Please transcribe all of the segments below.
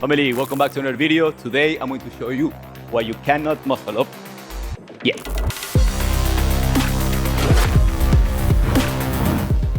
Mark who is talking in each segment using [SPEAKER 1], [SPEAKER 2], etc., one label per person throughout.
[SPEAKER 1] Family, welcome back to another video. Today I'm going to show you why you cannot muscle up yet.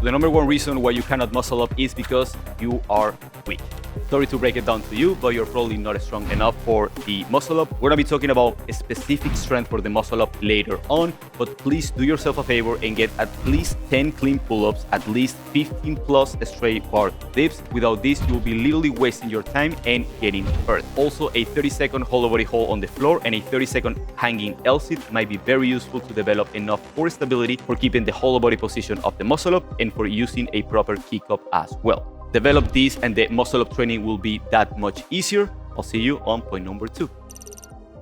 [SPEAKER 1] The number one reason why you cannot muscle up is because you are weak. Sorry to break it down to you, but you're probably not strong enough for the muscle up. We're gonna be talking about a specific strength for the muscle up later on, but please do yourself a favor and get at least 10 clean pull-ups, at least 15 plus straight bar dips. Without this, you'll be literally wasting your time and getting hurt. Also, a 30-second hollow body hold on the floor and a 30-second hanging 𝑙-sit might be very useful to develop enough core stability for keeping the hollow body position of the muscle up and for using a proper kick up as well. Develop these and the muscle up training will be that much easier. I'll see you on point number 2.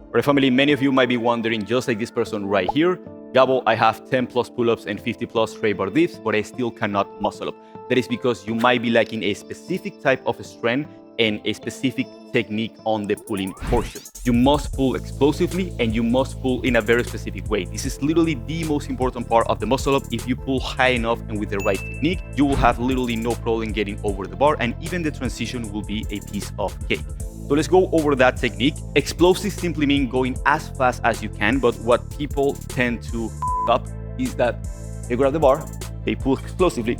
[SPEAKER 1] Alright, family, many of you might be wondering, just like this person right here, Gabo, I have 10 plus pull-ups and 50 plus straight bar dips, but I still cannot muscle up. That is because you might be lacking a specific type of strength and a specific technique on the pulling portion. You must pull explosively and you must pull in a very specific way. This is literally the most important part of the muscle up. If you pull high enough and with the right technique, you will have literally no problem getting over the bar, and even the transition will be a piece of cake. So let's go over that technique. Explosive simply means going as fast as you can, but what people tend to up is that they grab the bar, they pull explosively,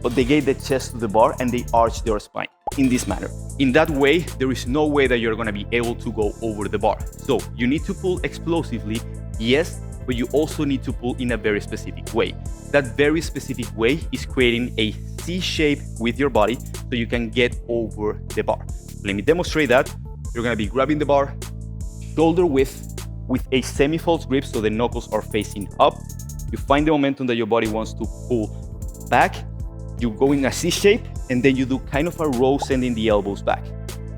[SPEAKER 1] but they get the chest to the bar and they arch their spine in this manner. In that way, there is no way that you're going to be able to go over the bar. So you need to pull explosively, yes, but you also need to pull in a very specific way. That very specific way is creating a C shape with your body so you can get over the bar. Let me demonstrate that. You're going to be grabbing the bar, shoulder width with a semi-false grip so the knuckles are facing up. You find the momentum that your body wants to pull back. You go in a C shape, and then you do kind of a row, sending the elbows back.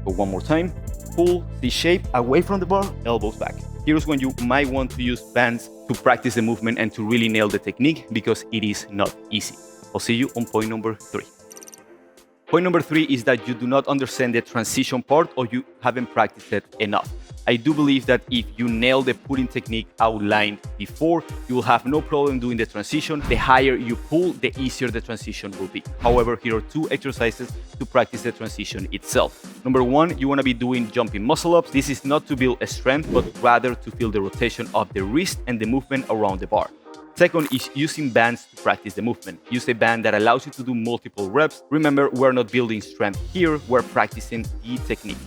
[SPEAKER 1] So one more time, pull C shape away from the bar, elbows back. Here's when you might want to use bands to practice the movement and to really nail the technique, because it is not easy. I'll see you on point number 3. Point number 3 is that you do not understand the transition part, or you haven't practiced it enough. I do believe that if you nail the pulling technique outlined before, you will have no problem doing the transition. The higher you pull, the easier the transition will be. However, here are 2 exercises to practice the transition itself. Number 1, you want to be doing jumping muscle ups. This is not to build a strength, but rather to feel the rotation of the wrist and the movement around the bar. Second is using bands to practice the movement. Use a band that allows you to do multiple reps. Remember, we're not building strength here, we're practicing the technique.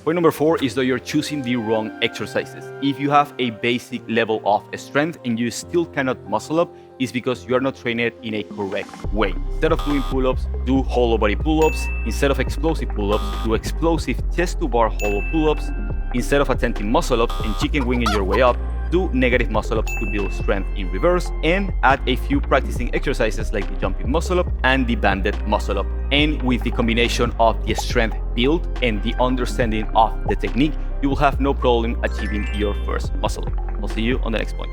[SPEAKER 1] Point number 4 is that you're choosing the wrong exercises. If you have a basic level of strength and you still cannot muscle up, it's because you are not training it in a correct way. Instead of doing pull-ups, do hollow body pull-ups. Instead of explosive pull-ups, do explosive chest to bar hollow pull-ups. Instead of attempting muscle ups and chicken winging your way up, do negative muscle ups to build strength in reverse, and add a few practicing exercises like the jumping muscle up and the banded muscle up. And with the combination of the strength build and the understanding of the technique, you will have no problem achieving your first muscle up. I'll see you on the next point.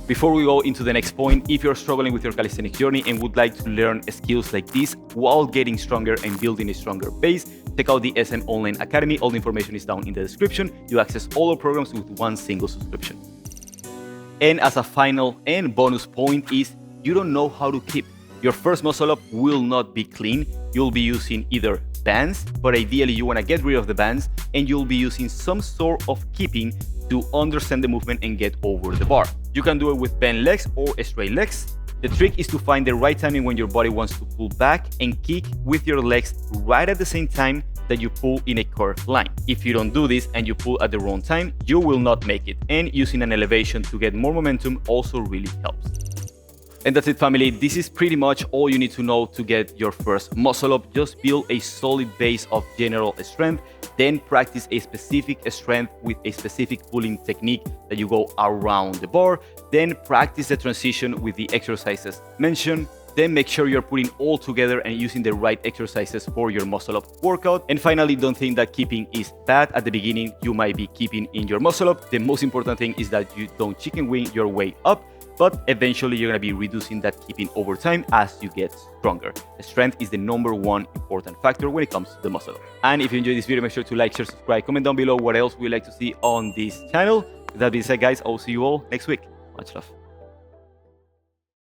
[SPEAKER 1] Before we go into the next point, if you're struggling with your calisthenic journey and would like to learn skills like this while getting stronger and building a stronger base, check out the SM Online Academy. All the information is down in the description. You access all our programs with one single subscription. And as a final and bonus point is, you don't know how to keep. Your first muscle up will not be clean. You'll be using either bands, but ideally you want to get rid of the bands, and you'll be using some sort of keeping to understand the movement and get over the bar. You can do it with bent legs or straight legs. The trick is to find the right timing when your body wants to pull back and kick with your legs right at the same time that you pull in a curved line. If you don't do this and you pull at the wrong time, you will not make it, and using an elevation to get more momentum also really helps. And that's it, family. This is pretty much all you need to know to get your first muscle up. Just build a solid base of general strength, then practice a specific strength with a specific pulling technique that you go around the bar, then practice the transition with the exercises mentioned. Then make sure you're putting all together and using the right exercises for your muscle up workout. And finally, don't think that keeping is bad. At the beginning, you might be keeping in your muscle up. The most important thing is that you don't chicken wing your way up, but eventually you're going to be reducing that keeping over time as you get stronger. Strength is the #1 important factor when it comes to the muscle up. And if you enjoyed this video, make sure to like, share, subscribe, comment down below what else we'd like to see on this channel. With that being said, guys, I'll see you all next week. Much love.